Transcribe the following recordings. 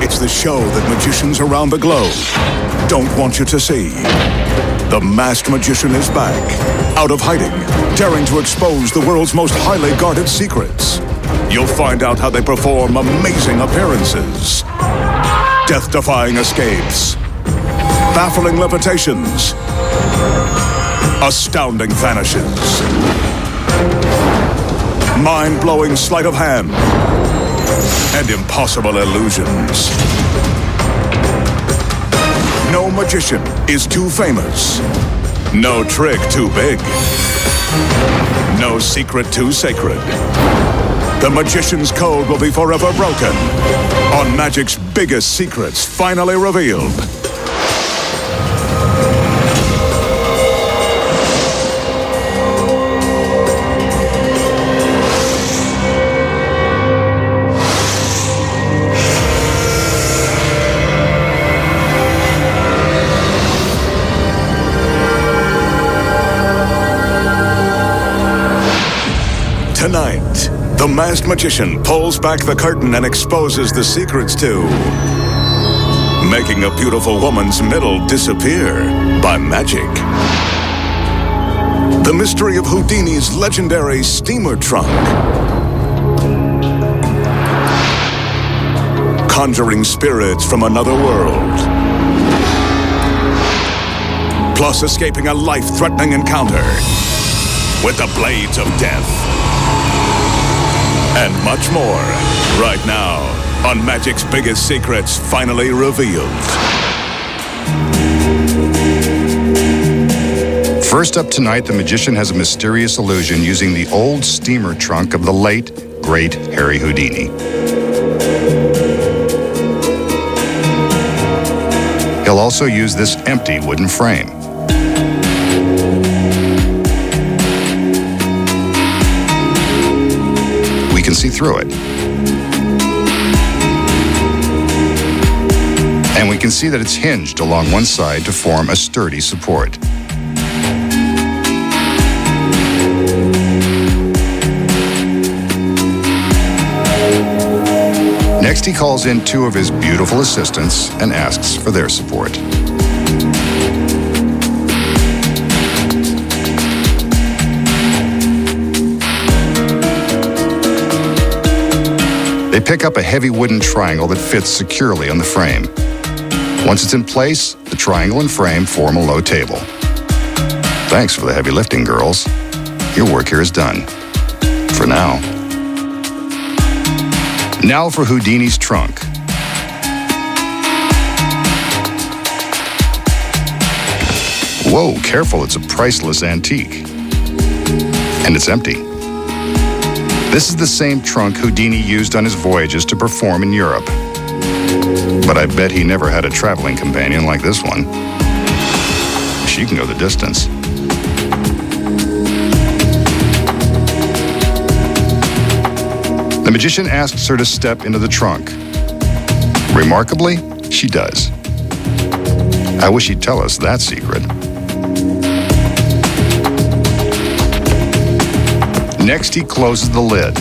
It's the show that magicians around the globe don't want you to see. The masked magician is back, out of hiding, daring to expose the world's most highly guarded secrets. You'll find out how they perform amazing appearances, death-defying escapes, baffling levitations, astounding vanishes, mind-blowing sleight of hand, and impossible illusions. No magician is too famous. No trick too big. No secret too sacred. The magician's code will be forever broken on magic's biggest secrets finally revealed. Tonight, the masked magician pulls back the curtain and exposes the secrets to making a beautiful woman's middle disappear by magic. The mystery of Houdini's legendary steamer trunk. Conjuring spirits from another world. Plus escaping a life-threatening encounter with the blades of death. And much more, right now, on Magic's biggest secrets finally revealed. First up tonight, the magician has a mysterious illusion using the old steamer trunk of the late, great Harry Houdini. He'll also use this empty wooden frame. We can see through it. And we can see that it's hinged along one side to form a sturdy support. Next, he calls in two of his beautiful assistants and asks for their support. They pick up a heavy wooden triangle that fits securely on the frame. Once it's in place, the triangle and frame form a low table. Thanks for the heavy lifting, girls. Your work here is done. For now. Now for Houdini's trunk. Whoa, careful, it's a priceless antique. And it's empty. This is the same trunk Houdini used on his voyages to perform in Europe. But I bet he never had a traveling companion like this one. She can go the distance. The magician asks her to step into the trunk. Remarkably, she does. I wish he'd tell us that secret. Next, he closes the lid.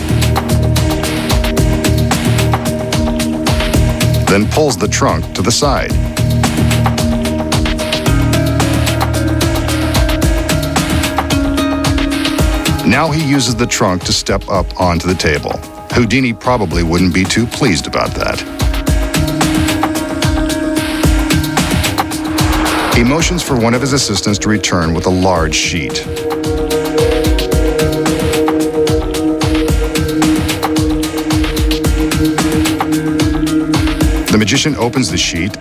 Then pulls the trunk to the side. Now he uses the trunk to step up onto the table. Houdini probably wouldn't be too pleased about that. He motions for one of his assistants to return with a large sheet. The magician opens the sheet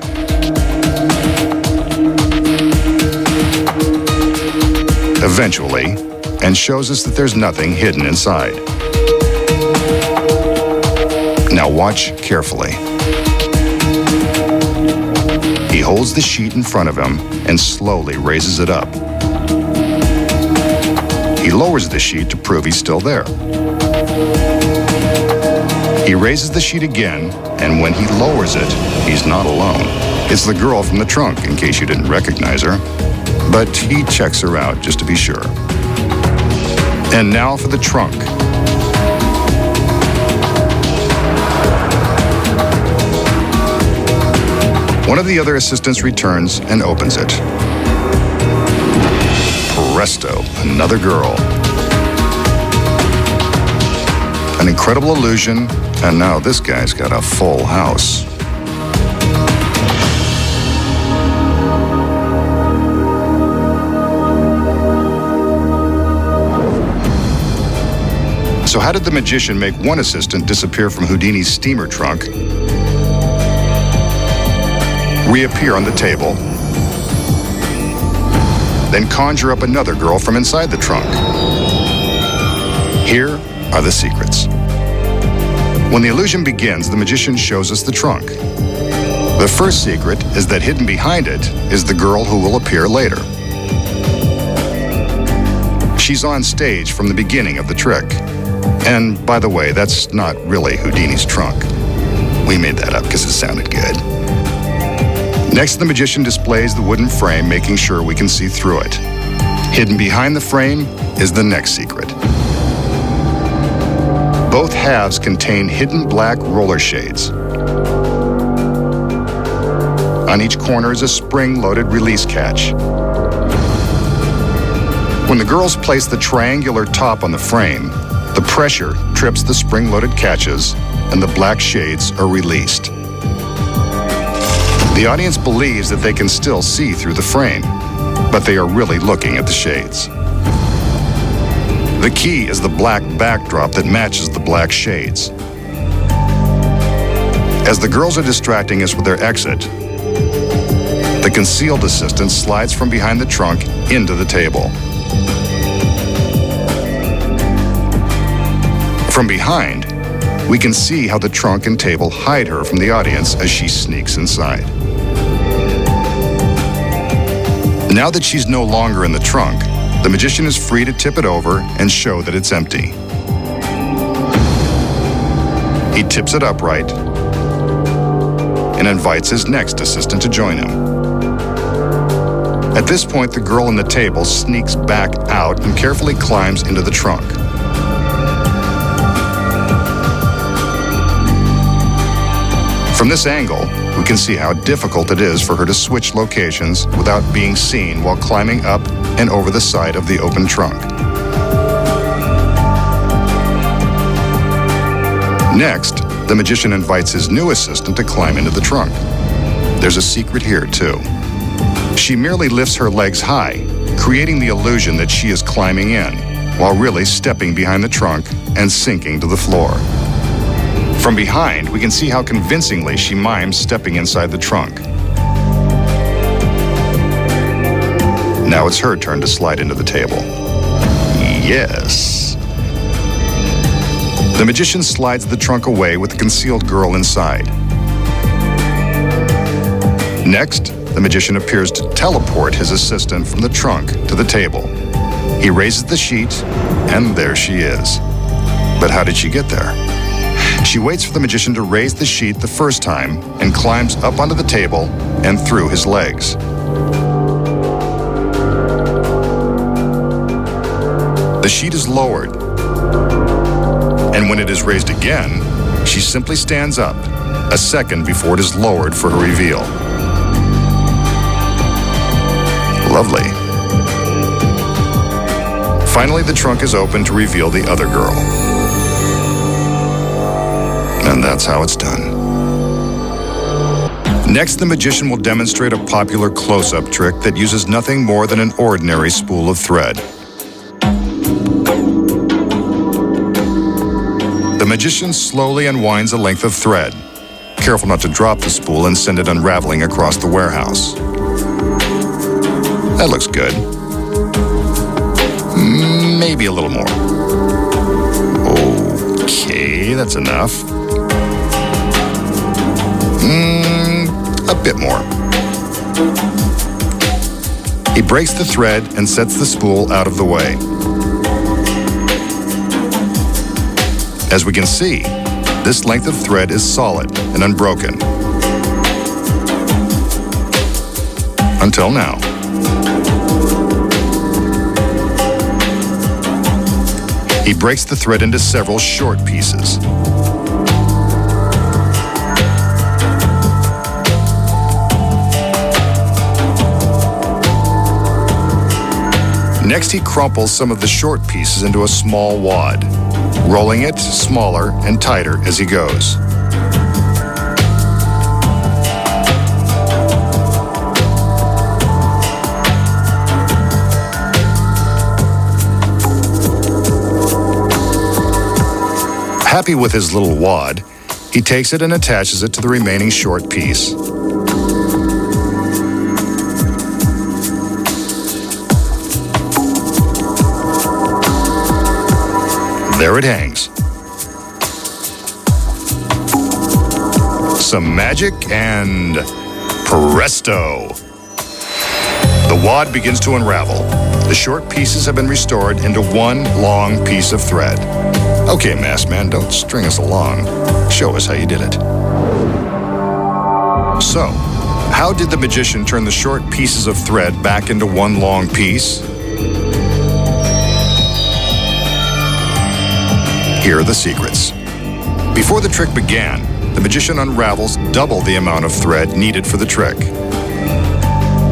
eventually and shows us that there's nothing hidden inside. Now watch carefully. He holds the sheet in front of him and slowly raises it up. He lowers the sheet to prove he's still there. He raises the sheet again, and when he lowers it, he's not alone. It's the girl from the trunk, in case you didn't recognize her. But he checks her out just to be sure. And now for the trunk. One of the other assistants returns and opens it. Presto, another girl. An incredible illusion, and now this guy's got a full house. So how did the magician make one assistant disappear from Houdini's steamer trunk, reappear on the table, then conjure up another girl from inside the trunk? Here are the secrets. When the illusion begins, the magician shows us the trunk. The first secret is that hidden behind it is the girl who will appear later. She's on stage from the beginning of the trick. And by the way, that's not really Houdini's trunk. We made that up because it sounded good. Next, the magician displays the wooden frame, making sure we can see through it. Hidden behind the frame is the next secret. Both halves contain hidden black roller shades. On each corner is a spring-loaded release catch. When the girls place the triangular top on the frame, the pressure trips the spring-loaded catches and the black shades are released. The audience believes that they can still see through the frame, but they are really looking at the shades. The key is the black backdrop that matches the black shades. As the girls are distracting us with their exit, the concealed assistant slides from behind the trunk into the table. From behind, we can see how the trunk and table hide her from the audience as she sneaks inside. Now that she's no longer in the trunk, the magician is free to tip it over and show that it's empty. He tips it upright and invites his next assistant to join him. At this point, the girl on the table sneaks back out and carefully climbs into the trunk. From this angle, we can see how difficult it is for her to switch locations without being seen while climbing up and over the side of the open trunk. Next, the magician invites his new assistant to climb into the trunk. There's a secret here, too. She merely lifts her legs high, creating the illusion that she is climbing in, while really stepping behind the trunk and sinking to the floor. From behind, we can see how convincingly she mimes stepping inside the trunk. Now it's her turn to slide into the table. Yes. The magician slides the trunk away with the concealed girl inside. Next, the magician appears to teleport his assistant from the trunk to the table. He raises the sheet, and there she is. But how did she get there? She waits for the magician to raise the sheet the first time and climbs up onto the table and through his legs. The sheet is lowered, and when it is raised again, she simply stands up, a second before it is lowered for her reveal. Lovely. Finally, the trunk is open to reveal the other girl. And that's how it's done. Next, the magician will demonstrate a popular close-up trick that uses nothing more than an ordinary spool of thread. The magician slowly unwinds a length of thread, careful not to drop the spool and send it unraveling across the warehouse. That looks good. Maybe a little more. Okay, that's enough. A bit more. He breaks the thread and sets the spool out of the way. As we can see, this length of thread is solid and unbroken. Until now. He breaks the thread into several short pieces. Next, he crumples some of the short pieces into a small wad, rolling it smaller and tighter as he goes. Happy with his little wad, he takes it and attaches it to the remaining short piece. There it hangs. Some magic and presto! The wad begins to unravel. The short pieces have been restored into one long piece of thread. Okay, Masked Man, don't string us along. Show us how you did it. So, how did the magician turn the short pieces of thread back into one long piece? Here are the secrets. Before the trick began, the magician unravels double the amount of thread needed for the trick.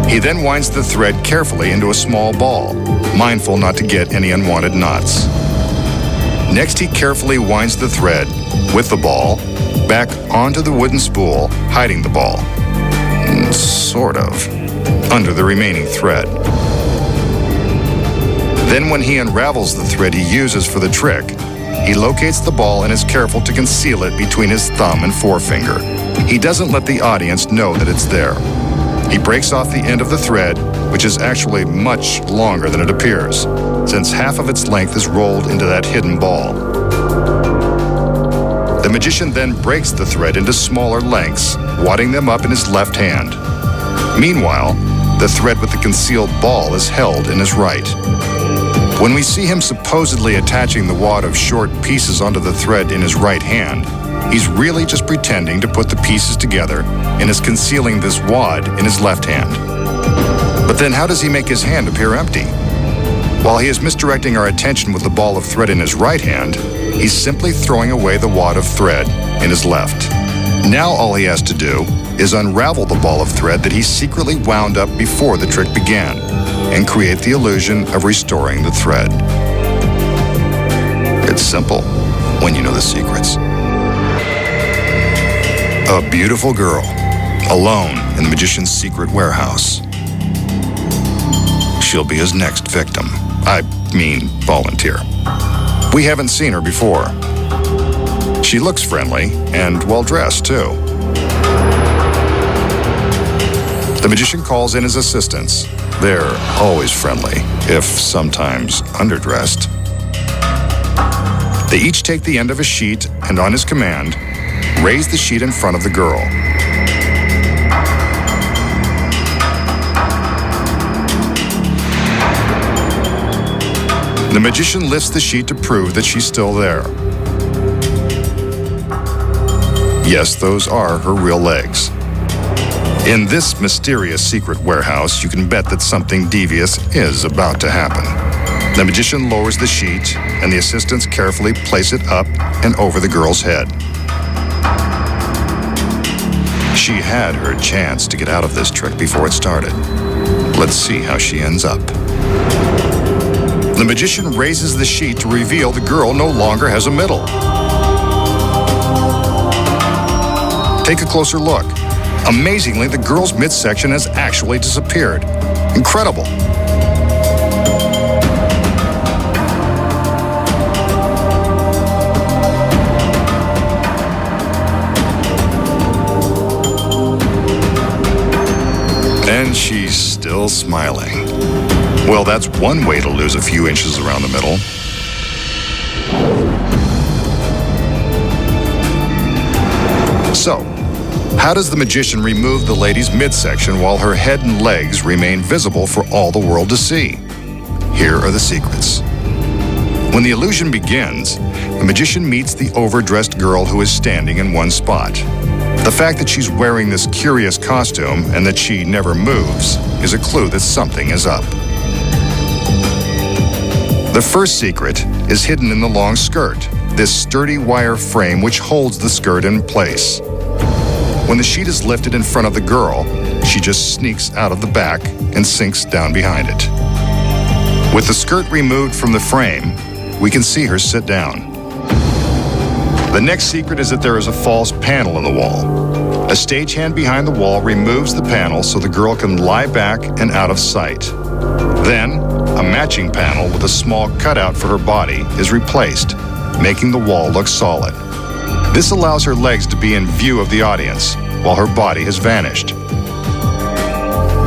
He then winds the thread carefully into a small ball, mindful not to get any unwanted knots. Next, he carefully winds the thread, with the ball, back onto the wooden spool, hiding the ball. Sort of, under the remaining thread. Then when he unravels the thread he uses for the trick, he locates the ball and is careful to conceal it between his thumb and forefinger. He doesn't let the audience know that it's there. He breaks off the end of the thread, which is actually much longer than it appears, since half of its length is rolled into that hidden ball. The magician then breaks the thread into smaller lengths, wadding them up in his left hand. Meanwhile, the thread with the concealed ball is held in his right. When we see him supposedly attaching the wad of short pieces onto the thread in his right hand, he's really just pretending to put the pieces together and is concealing this wad in his left hand. But then how does he make his hand appear empty? While he is misdirecting our attention with the ball of thread in his right hand, he's simply throwing away the wad of thread in his left. Now all he has to do is unravel the ball of thread that he secretly wound up before the trick began, and create the illusion of restoring the thread. It's simple when you know the secrets. A beautiful girl, alone in the magician's secret warehouse. She'll be his next victim. I mean, volunteer. We haven't seen her before. She looks friendly and well-dressed, too. The magician calls in his assistants. They're always friendly, if sometimes underdressed. They each take the end of a sheet and, on his command, raise the sheet in front of the girl. The magician lifts the sheet to prove that she's still there. Yes, those are her real legs. In this mysterious secret warehouse, you can bet that something devious is about to happen. The magician lowers the sheet, and the assistants carefully place it up and over the girl's head. She had her chance to get out of this trick before it started. Let's see how she ends up. The magician raises the sheet to reveal the girl no longer has a middle. Take a closer look. Amazingly, the girl's midsection has actually disappeared. Incredible. And she's still smiling. Well, that's one way to lose a few inches around the middle. So, how does the magician remove the lady's midsection while her head and legs remain visible for all the world to see? Here are the secrets. When the illusion begins, the magician meets the overdressed girl who is standing in one spot. The fact that she's wearing this curious costume and that she never moves is a clue that something is up. The first secret is hidden in the long skirt, this sturdy wire frame which holds the skirt in place. When the sheet is lifted in front of the girl, she just sneaks out of the back and sinks down behind it. With the skirt removed from the frame, we can see her sit down. The next secret is that there is a false panel in the wall. A stagehand behind the wall removes the panel so the girl can lie back and out of sight. Then, a matching panel with a small cutout for her body is replaced, making the wall look solid. This allows her legs to be in view of the audience, while her body has vanished.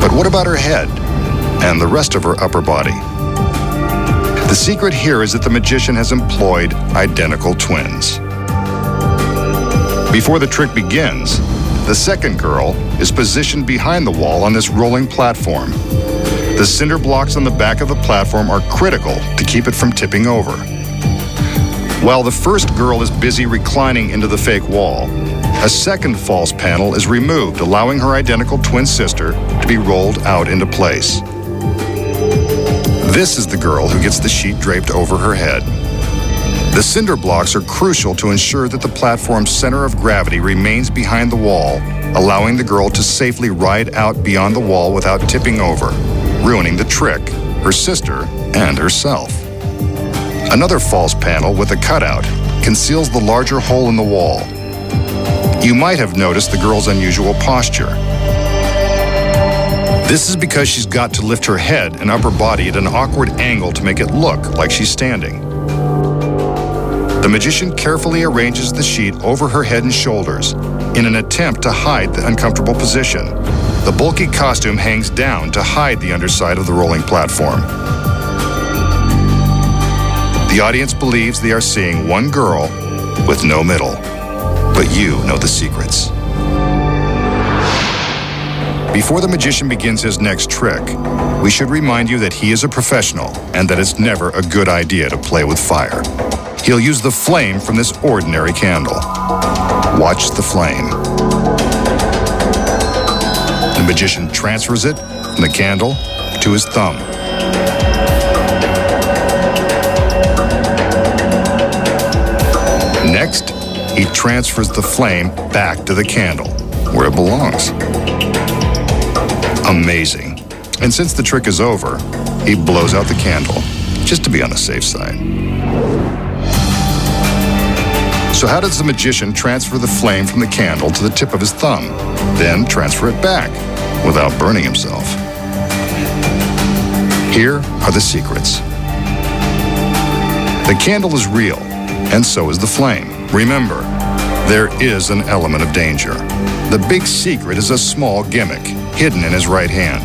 But what about her head and the rest of her upper body? The secret here is that the magician has employed identical twins. Before the trick begins, the second girl is positioned behind the wall on this rolling platform. The cinder blocks on the back of the platform are critical to keep it from tipping over. While the first girl is busy reclining into the fake wall, a second false panel is removed, allowing her identical twin sister to be rolled out into place. This is the girl who gets the sheet draped over her head. The cinder blocks are crucial to ensure that the platform's center of gravity remains behind the wall, allowing the girl to safely ride out beyond the wall without tipping over, ruining the trick, her sister, and herself. Another false panel with a cutout conceals the larger hole in the wall. You might have noticed the girl's unusual posture. This is because she's got to lift her head and upper body at an awkward angle to make it look like she's standing. The magician carefully arranges the sheet over her head and shoulders in an attempt to hide the uncomfortable position. The bulky costume hangs down to hide the underside of the rolling platform. The audience believes they are seeing one girl with no middle, but you know the secrets. Before the magician begins his next trick, we should remind you that he is a professional and that it's never a good idea to play with fire. He'll use the flame from this ordinary candle. Watch the flame. The magician transfers it from the candle to his thumb. Next, he transfers the flame back to the candle, where it belongs. Amazing. And since the trick is over, he blows out the candle, just to be on the safe side. So how does the magician transfer the flame from the candle to the tip of his thumb, then transfer it back without burning himself? Here are the secrets. The candle is real, and so is the flame. Remember, there is an element of danger. The big secret is a small gimmick hidden in his right hand,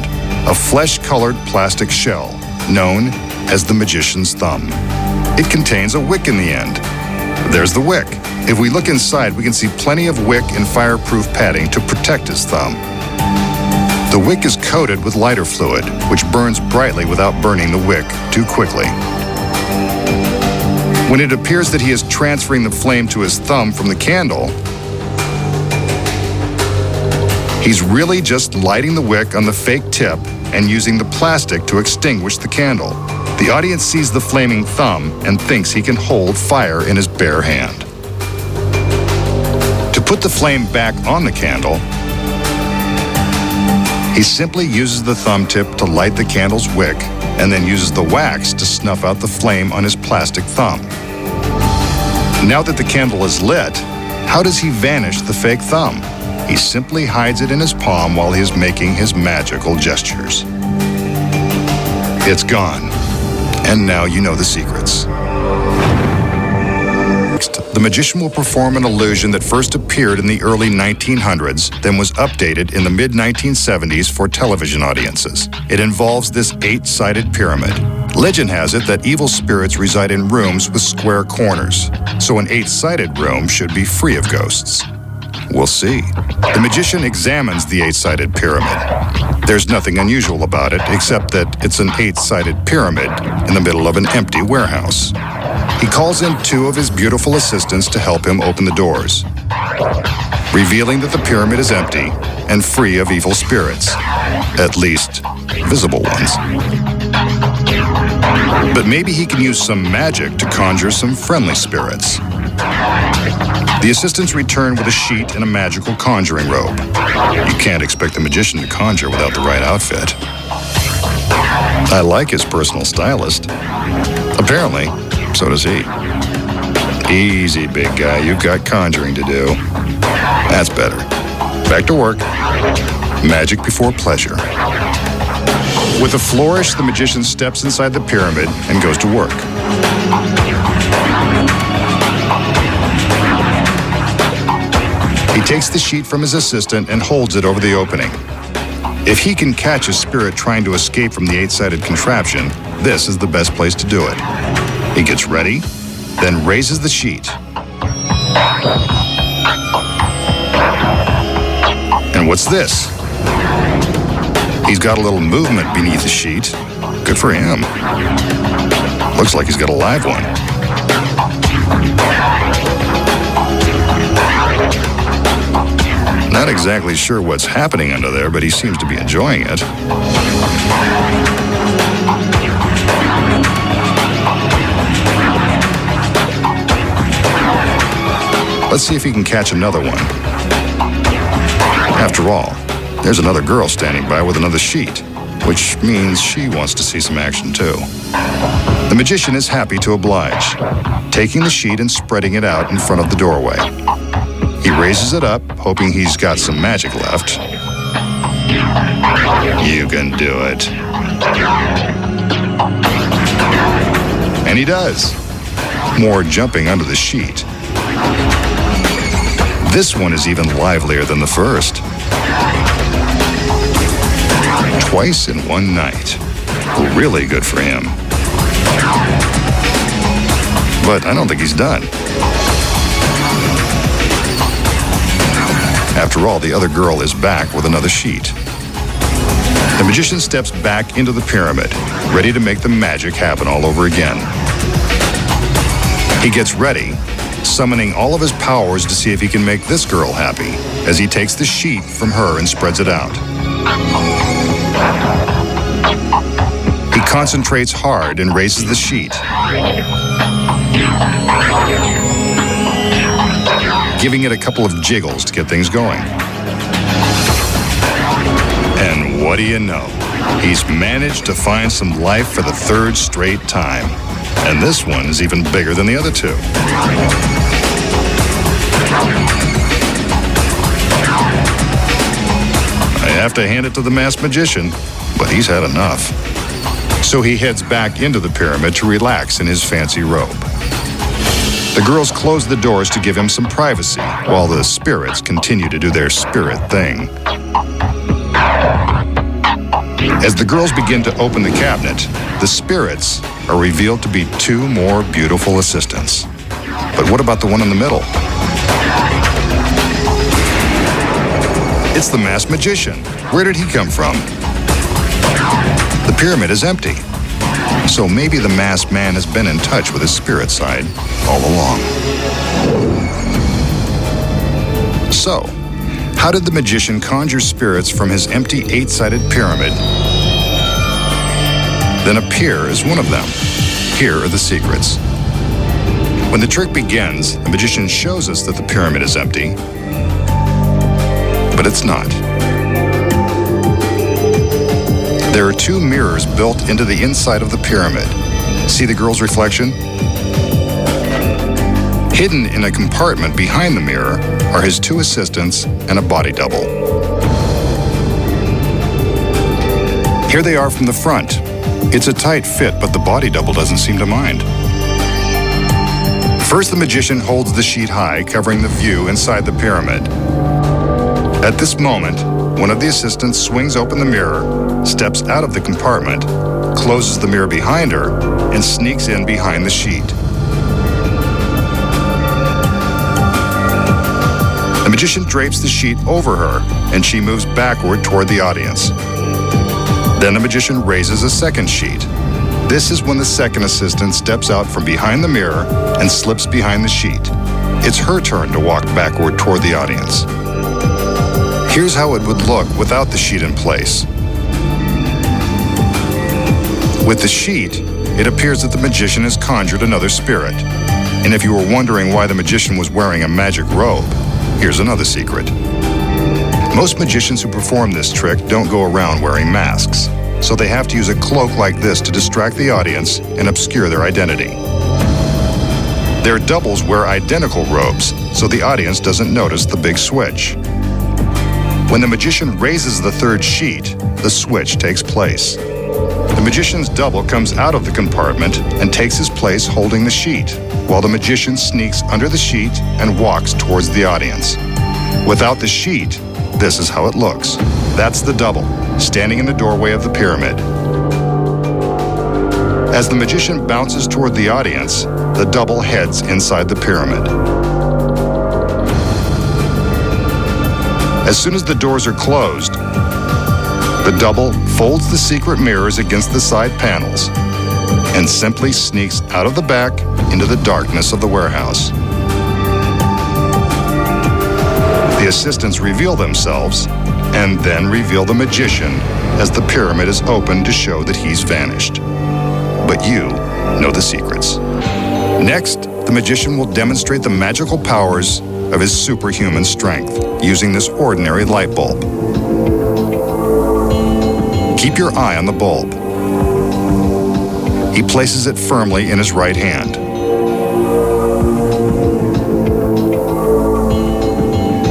a flesh-colored plastic shell known as the magician's thumb. It contains a wick in the end. There's the wick. If we look inside, we can see plenty of wick and fireproof padding to protect his thumb. The wick is coated with lighter fluid, which burns brightly without burning the wick too quickly. When it appears that he is transferring the flame to his thumb from the candle, he's really just lighting the wick on the fake tip and using the plastic to extinguish the candle. The audience sees the flaming thumb and thinks he can hold fire in his bare hand. To put the flame back on the candle, he simply uses the thumb tip to light the candle's wick and then uses the wax to snuff out the flame on his plastic thumb. Now that the candle is lit, how does he vanish the fake thumb? He simply hides it in his palm while he is making his magical gestures. It's gone, and now you know the secrets. Next, the magician will perform an illusion that first appeared in the early 1900s, then was updated in the mid-1970s for television audiences. It involves this 8-sided pyramid. Legend has it that evil spirits reside in rooms with square corners, so an 8-sided room should be free of ghosts. We'll see. The magician examines the 8-sided pyramid. There's nothing unusual about it, except that it's an 8-sided pyramid in the middle of an empty warehouse. He calls in 2 of his beautiful assistants to help him open the doors, revealing that the pyramid is empty and free of evil spirits, at least visible ones. But maybe he can use some magic to conjure some friendly spirits. The assistants return with a sheet and a magical conjuring robe. You can't expect the magician to conjure without the right outfit. I like his personal stylist. Apparently, so does he. Easy, big guy. You've got conjuring to do. That's better. Back to work. Magic before pleasure. With a flourish, the magician steps inside the pyramid and goes to work. He takes the sheet from his assistant and holds it over the opening. If he can catch a spirit trying to escape from the 8-sided contraption, this is the best place to do it. He gets ready, then raises the sheet. And what's this? He's got a little movement beneath the sheet. Good for him. Looks like he's got a live one. Not exactly sure what's happening under there, but he seems to be enjoying it. Let's see if he can catch another one. After all, there's another girl standing by with another sheet, which means she wants to see some action too. The magician is happy to oblige, taking the sheet and spreading it out in front of the doorway. He raises it up, hoping he's got some magic left. You can do it. And he does. More jumping under the sheet. This one is even livelier than the first. Twice in one night. Really good for him. But I don't think he's done. After all, the other girl is back with another sheet. The magician steps back into the pyramid, ready to make the magic happen all over again. He gets ready, summoning all of his powers to see if he can make this girl happy, as he takes the sheet from her and spreads it out. He concentrates hard and raises the sheet, giving it a couple of jiggles to get things going. And what do you know? He's managed to find some life for the third straight time. And this one is even bigger than the other two. I have to hand it to the masked magician, but he's had enough. So he heads back into the pyramid to relax in his fancy robe. The girls close the doors to give him some privacy, while the spirits continue to do their spirit thing. As the girls begin to open the cabinet, the spirits are revealed to be two more beautiful assistants. But what about the one in the middle? It's the masked magician. Where did he come from? The pyramid is empty. So maybe the masked man has been in touch with his spirit side all along. So, how did the magician conjure spirits from his empty 8-sided pyramid, then appear as one of them? Here are the secrets. When the trick begins, the magician shows us that the pyramid is empty, but it's not. There are two mirrors built into the inside of the pyramid. See the girl's reflection? Hidden in a compartment behind the mirror are his two assistants and a body double. Here they are from the front. It's a tight fit, but the body double doesn't seem to mind. First, the magician holds the sheet high, covering the view inside the pyramid. At this moment, one of the assistants swings open the mirror, steps out of the compartment, closes the mirror behind her, and sneaks in behind the sheet. The magician drapes the sheet over her, and she moves backward toward the audience. Then the magician raises a second sheet. This is when the second assistant steps out from behind the mirror and slips behind the sheet. It's her turn to walk backward toward the audience. Here's how it would look without the sheet in place. With the sheet, it appears that the magician has conjured another spirit. And if you were wondering why the magician was wearing a magic robe, here's another secret. Most magicians who perform this trick don't go around wearing masks. so they have to use a cloak like this to distract the audience and obscure their identity. Their doubles wear identical robes, so the audience doesn't notice the big switch. When the magician raises the third sheet, the switch takes place. The magician's double comes out of the compartment and takes his place holding the sheet, while the magician sneaks under the sheet and walks towards the audience. Without the sheet, this is how it looks. That's the double, standing in the doorway of the pyramid. As the magician bounces toward the audience, the double heads inside the pyramid. As soon as the doors are closed, the double folds the secret mirrors against the side panels and simply sneaks out of the back into the darkness of the warehouse. The assistants reveal themselves and then reveal the magician as the pyramid is opened to show that he's vanished. But you know the secrets. Next, the magician will demonstrate the magical powers of his superhuman strength using this ordinary light bulb. Keep your eye on the bulb. He places it firmly in his right hand.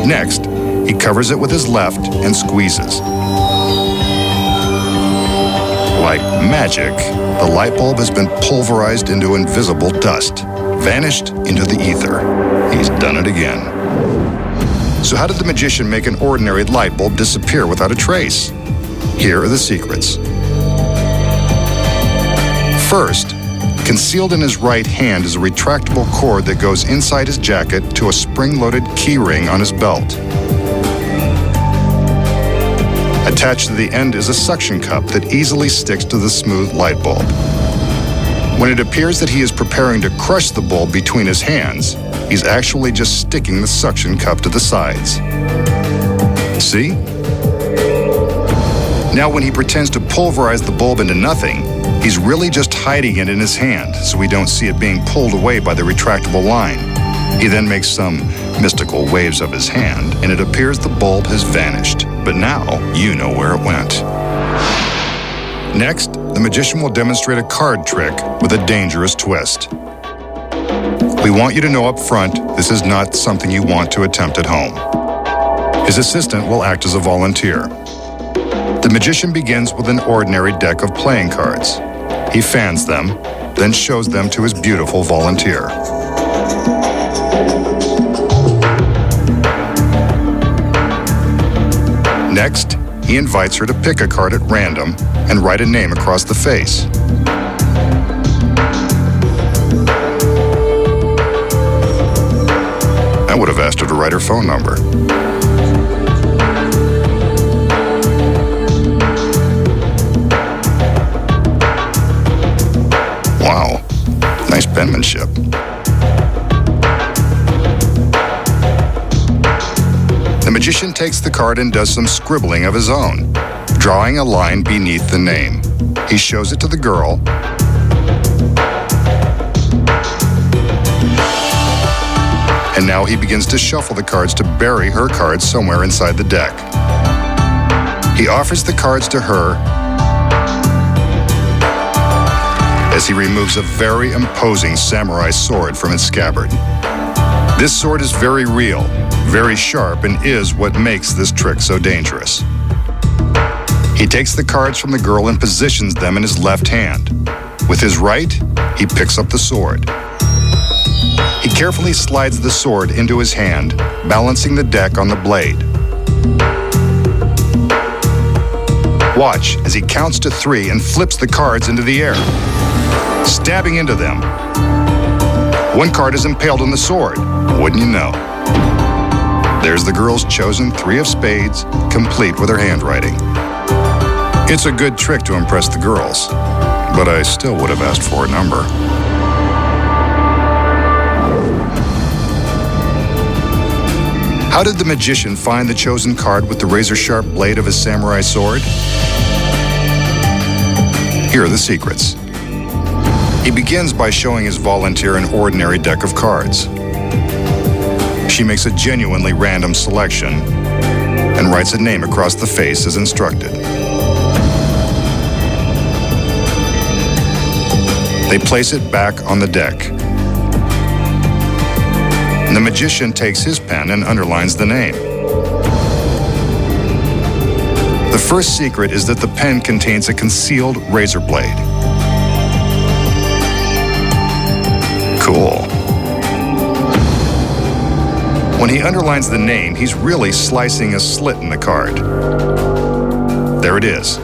Next, he covers it with his left and squeezes. Like magic, the light bulb has been pulverized into invisible dust, vanished into the ether. He's done it again. So how did the magician make an ordinary light bulb disappear without a trace? Here are the secrets. First, concealed in his right hand is a retractable cord that goes inside his jacket to a spring-loaded key ring on his belt. Attached to the end is a suction cup that easily sticks to the smooth light bulb. When it appears that he is preparing to crush the bulb between his hands, he's actually just sticking the suction cup to the sides. See? Now when he pretends to pulverize the bulb into nothing, he's really just hiding it in his hand so we don't see it being pulled away by the retractable line. He then makes some mystical waves of his hand, and it appears the bulb has vanished. But now you know where it went. Next, the magician will demonstrate a card trick with a dangerous twist. We want you to know up front, this is not something you want to attempt at home. His assistant will act as a volunteer. The magician begins with an ordinary deck of playing cards. He fans them, then shows them to his beautiful volunteer. Next, he invites her to pick a card at random and write a name across the face. I would have asked her to write her phone number. Wow, nice penmanship. The magician takes the card and does some scribbling of his own, drawing a line beneath the name. He shows it to the girl, and now he begins to shuffle the cards to bury her cards somewhere inside the deck. He offers the cards to her as he removes a very imposing samurai sword from its scabbard. This sword is very real, very sharp, and is what makes this trick so dangerous. He takes the cards from the girl and positions them in his left hand. With his right, he picks up the sword. He carefully slides the sword into his hand, balancing the deck on the blade. Watch as he counts to 3 and flips the cards into the air, stabbing into them. One card is impaled on the sword, wouldn't you know? There's the girl's chosen 3 of spades, complete with her handwriting. It's a good trick to impress the girls, but I still would have asked for a number. How did the magician find the chosen card with the razor-sharp blade of his samurai sword? Here are the secrets. He begins by showing his volunteer an ordinary deck of cards. She makes a genuinely random selection and writes a name across the face as instructed. They place it back on the deck. And the magician takes his pen and underlines the name. The first secret is that the pen contains a concealed razor blade. Cool. When he underlines the name, he's really slicing a slit in the card. There it is.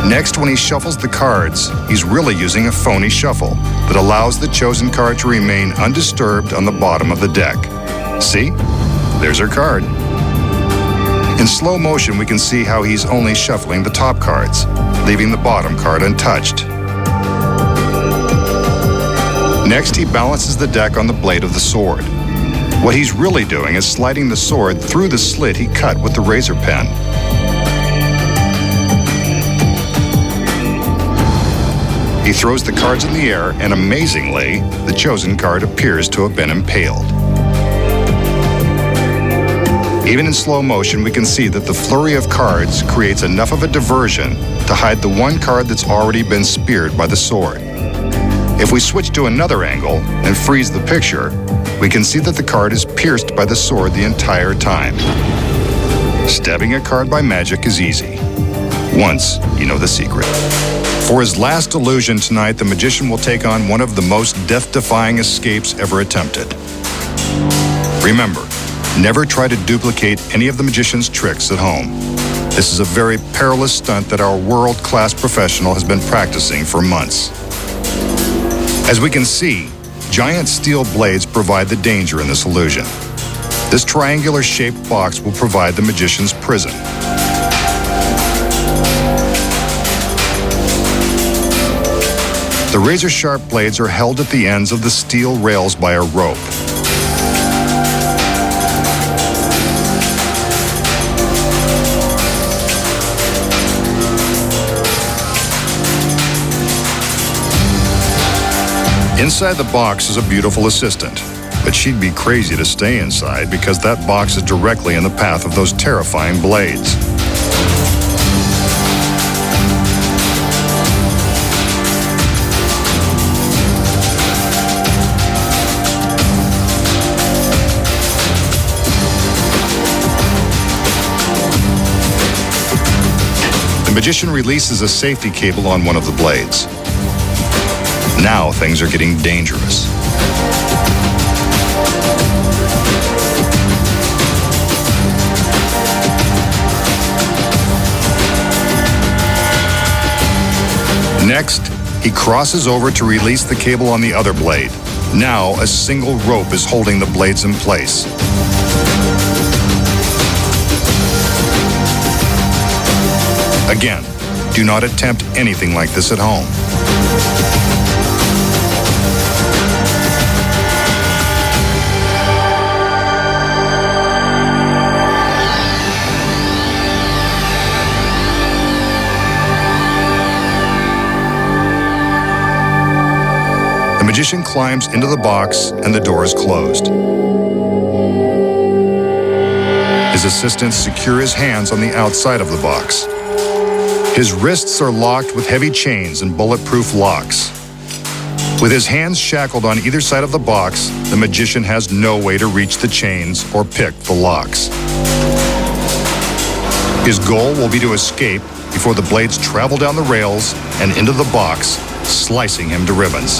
Next, when he shuffles the cards, he's really using a phony shuffle that allows the chosen card to remain undisturbed on the bottom of the deck. See? There's her card. In slow motion, we can see how he's only shuffling the top cards, leaving the bottom card untouched. Next, he balances the deck on the blade of the sword. What he's really doing is sliding the sword through the slit he cut with the razor pen. He throws the cards in the air, and amazingly, the chosen card appears to have been impaled. Even in slow motion, we can see that the flurry of cards creates enough of a diversion to hide the one card that's already been speared by the sword. If we switch to another angle and freeze the picture, we can see that the card is pierced by the sword the entire time. Stabbing a card by magic is easy, once you know the secret. For his last illusion tonight, the magician will take on one of the most death-defying escapes ever attempted. Remember, never try to duplicate any of the magician's tricks at home. This is a very perilous stunt that our world-class professional has been practicing for months. As we can see, giant steel blades provide the danger in this illusion. This triangular-shaped box will provide the magician's prison. The razor-sharp blades are held at the ends of the steel rails by a rope. Inside the box is a beautiful assistant, but she'd be crazy to stay inside because that box is directly in the path of those terrifying blades. The magician releases a safety cable on one of the blades. Now things are getting dangerous. Next, he crosses over to release the cable on the other blade. Now a single rope is holding the blades in place. Again, do not attempt anything like this at home. The magician climbs into the box and the door is closed. His assistants secure his hands on the outside of the box. His wrists are locked with heavy chains and bulletproof locks. With his hands shackled on either side of the box, the magician has no way to reach the chains or pick the locks. His goal will be to escape before the blades travel down the rails and into the box, slicing him to ribbons.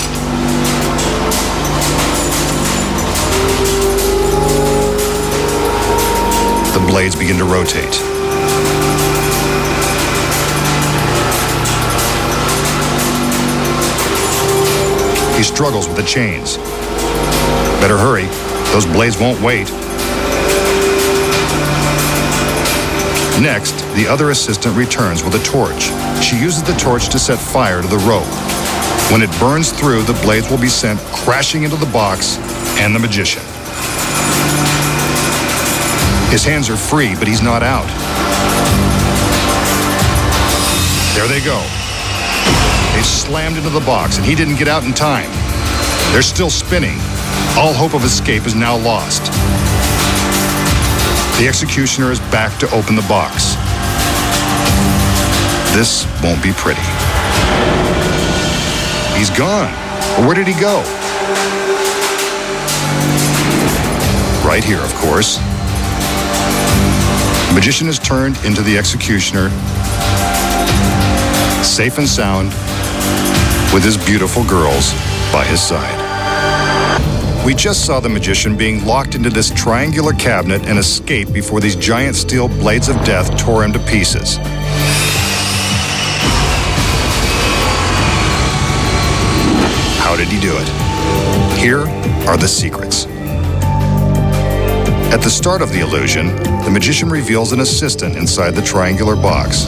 The blades begin to rotate. He struggles with the chains. Better hurry, those blades won't wait. Next, the other assistant returns with a torch. She uses the torch to set fire to the rope. When it burns through, the blades will be sent crashing into the box and the magician. His hands are free, but he's not out. There they go. They slammed into the box, and he didn't get out in time. They're still spinning. All hope of escape is now lost. The executioner is back to open the box. This won't be pretty. He's gone. Or where did he go? Right here, of course. The magician is turned into the executioner, safe and sound, with his beautiful girls by his side. We just saw the magician being locked into this triangular cabinet and escape before these giant steel blades of death tore him to pieces. How did he do it? Here are the secrets. At the start of the illusion, the magician reveals an assistant inside the triangular box.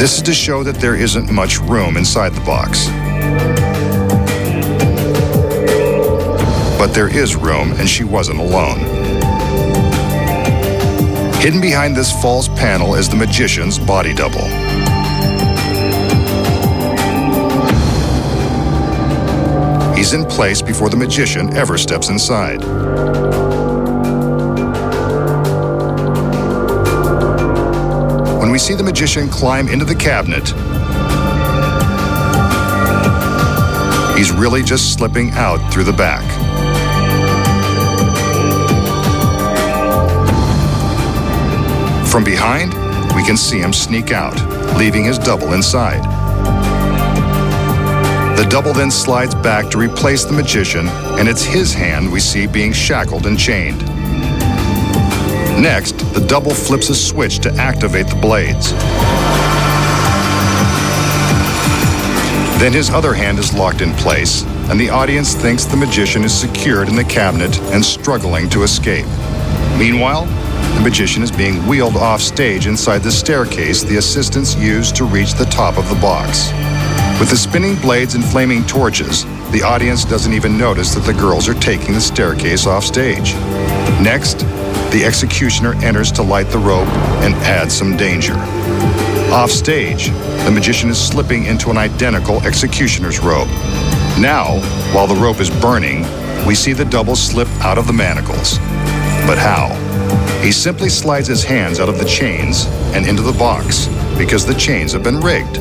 This is to show that there isn't much room inside the box. But there is room, and she wasn't alone. Hidden behind this false panel is the magician's body double. He's in place before the magician ever steps inside. When we see the magician climb into the cabinet, he's really just slipping out through the back. From behind, we can see him sneak out, leaving his double inside. The double then slides back to replace the magician, and it's his hand we see being shackled and chained. Next, the double flips a switch to activate the blades. Then his other hand is locked in place, and the audience thinks the magician is secured in the cabinet and struggling to escape. Meanwhile, the magician is being wheeled off stage inside the staircase the assistants use to reach the top of the box. With the spinning blades and flaming torches, the audience doesn't even notice that the girls are taking the staircase off stage. Next, the executioner enters to light the rope and add some danger. Off stage, the magician is slipping into an identical executioner's robe. Now, while the rope is burning, we see the double slip out of the manacles. But how? He simply slides his hands out of the chains and into the box because the chains have been rigged.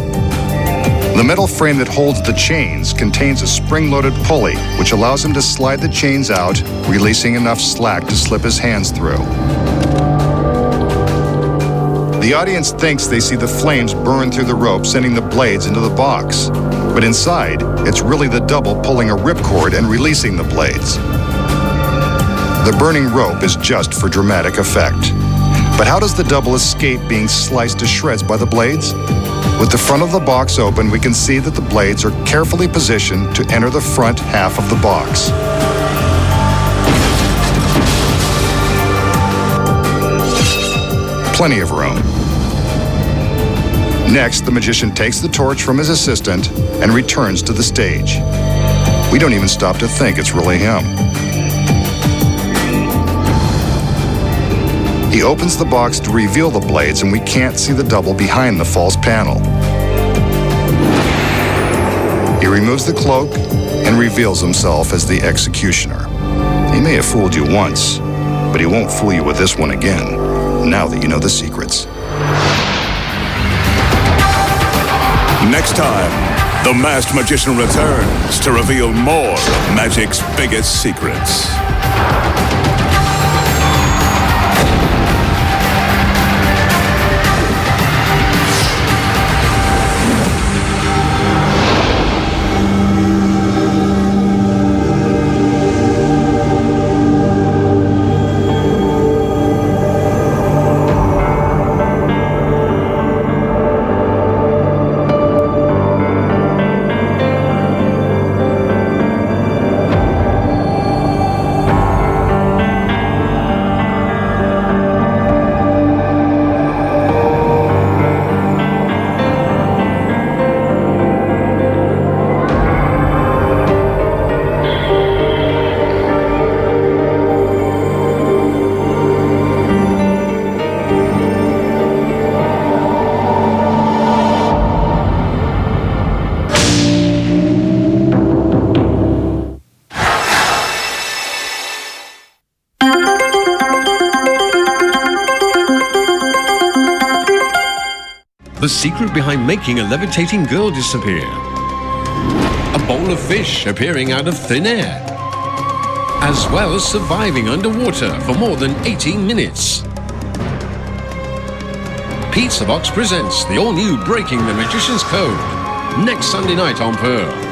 The metal frame that holds the chains contains a spring-loaded pulley, which allows him to slide the chains out, releasing enough slack to slip his hands through. The audience thinks they see the flames burn through the rope, sending the blades into the box. But inside, it's really the double pulling a ripcord and releasing the blades. The burning rope is just for dramatic effect. But how does the double escape being sliced to shreds by the blades? With the front of the box open, we can see that the blades are carefully positioned to enter the front half of the box. Plenty of room. Next, the magician takes the torch from his assistant and returns to the stage. We don't even stop to think it's really him. He opens the box to reveal the blades, and we can't see the double behind the false panel. He removes the cloak and reveals himself as the executioner. He may have fooled you once, but he won't fool you with this one again, now that you know the secrets. Next time, the Masked Magician returns to reveal more of magic's biggest secrets. The secret behind making a levitating girl disappear. A bowl of fish appearing out of thin air. As well as surviving underwater for more than 18 minutes. Pizza Box presents the all-new Breaking the Magician's Code. Next Sunday night on Pearl.